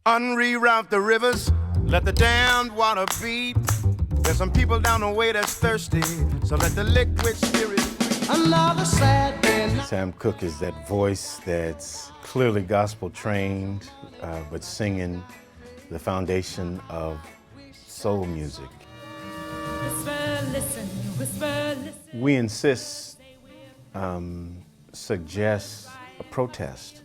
Unreroute the rivers, let the damned water beat. There's some people down the way that's thirsty, so let the liquid spirit breathe. Another sad day. Sam Cooke is that voice that's clearly gospel trained, but singing the foundation of soul music. Whisper, listen, whisper, listen. We Insist suggests a protest,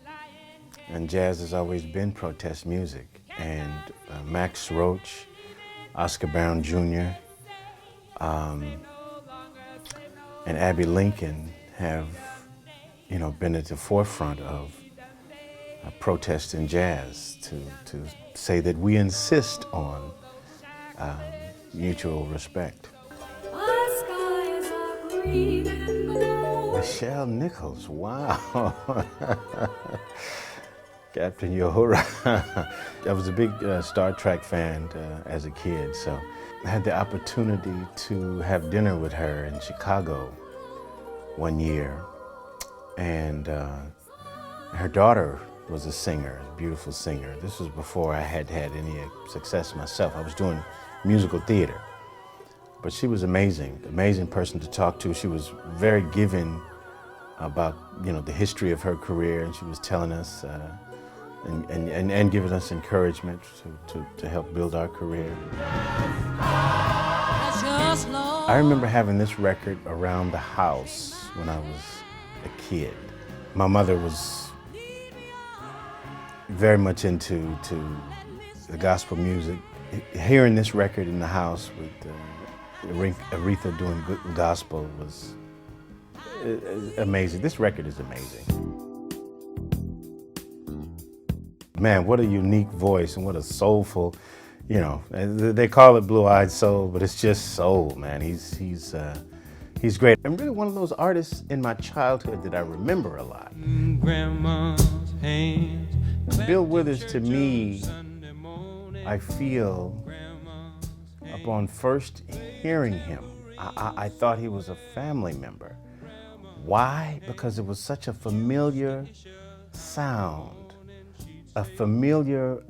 and jazz has always been protest music. And Max Roach, Oscar Brown Jr., and Abbey Lincoln have, been at the forefront of protest in jazz to say that we insist on mutual respect. Our skies are green and blue. Michelle Nichols, wow. Captain Uhura. I was a big Star Trek fan as a kid, so I had the opportunity to have dinner with her in Chicago one year. And her daughter was a singer, a beautiful singer. This was before I had had any success myself. I was doing musical theater. But she was amazing person to talk to. She was very giving about, the history of her career, and she was telling us and giving us encouragement to help build our career. I remember having this record around the house when I was a kid. My mother was very much into the gospel music. Hearing this record in the house with Aretha doing good gospel was amazing. This record is amazing. Man, what a unique voice and what a soulful, they call it blue-eyed soul, but it's just soul, man. He's great. And really one of those artists in my childhood that I remember a lot. Grandma's hands. Bill Withers, to me, I feel, upon first hearing him, I thought he was a family member. Why? Because it was such a familiar sound, a familiar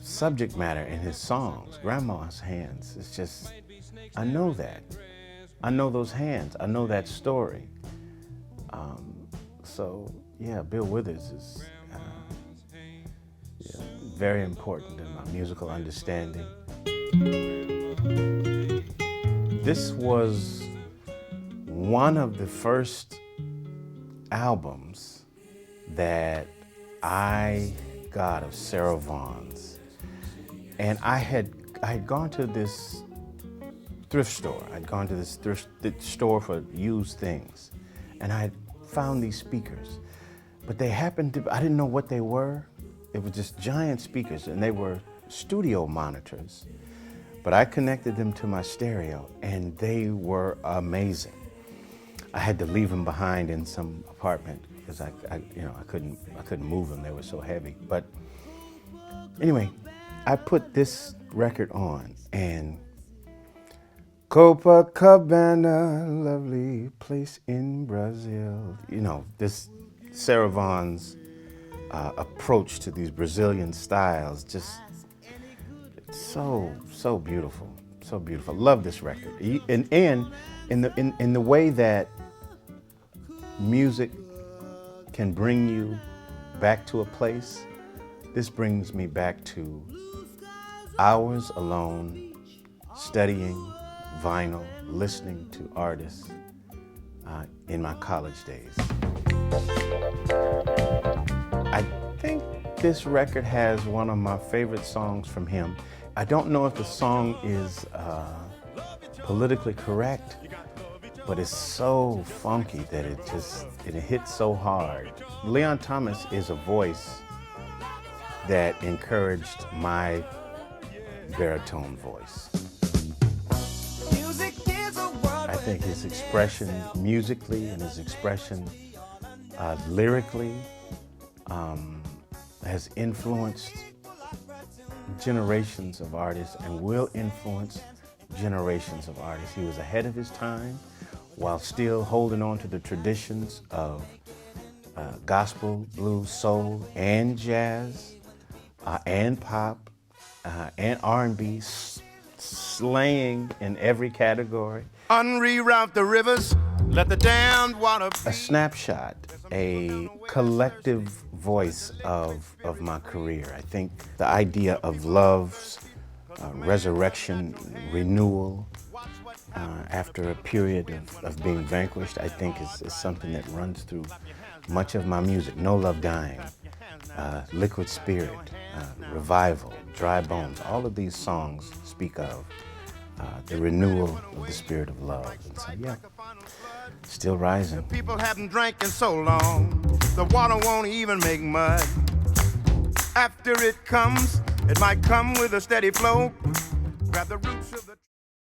subject matter in his songs. Grandma's hands, it's just, I know that. I know those hands, I know that story. So yeah, Bill Withers is very important in my musical understanding. This was one of the first albums that I got of Sarah Vaughan's. And I had gone to this thrift store. I'd gone to this thrift store for used things. And I had found these speakers. But they happened to, I didn't know what they were. It was just giant speakers, and they were studio monitors. But I connected them to my stereo, and they were amazing. I had to leave them behind in some apartment because I couldn't move them. They were so heavy. But anyway, I put this record on, and Copacabana, lovely place in Brazil. This Sarah Vaughan's approach to these Brazilian styles, just so beautiful, so beautiful. I love this record, and in the way that music can bring you back to a place. This brings me back to hours alone, studying vinyl, listening to artists in my college days. I think this record has one of my favorite songs from him. I don't know if the song is politically correct, but it's so funky that it hits so hard. Leon Thomas is a voice that encouraged my baritone voice. I think his expression musically and his expression lyrically has influenced generations of artists and will influence generations of artists. He was ahead of his time while still holding on to the traditions of gospel, blues, soul, and jazz, and pop, and R&B, slaying in every category. Unreroute the rivers, let the damned water A snapshot, a collective voice of my career. I think the idea of love's resurrection, renewal, after a period of being vanquished, I think is something that runs through much of my music. No Love Dying, Liquid Spirit, Revival, Dry Bones, all of these songs speak of the renewal of the spirit of love. And so, yeah, still rising. People haven't drank in so long, the water won't even make mud. After it comes, it might come with a steady flow. Grab the roots of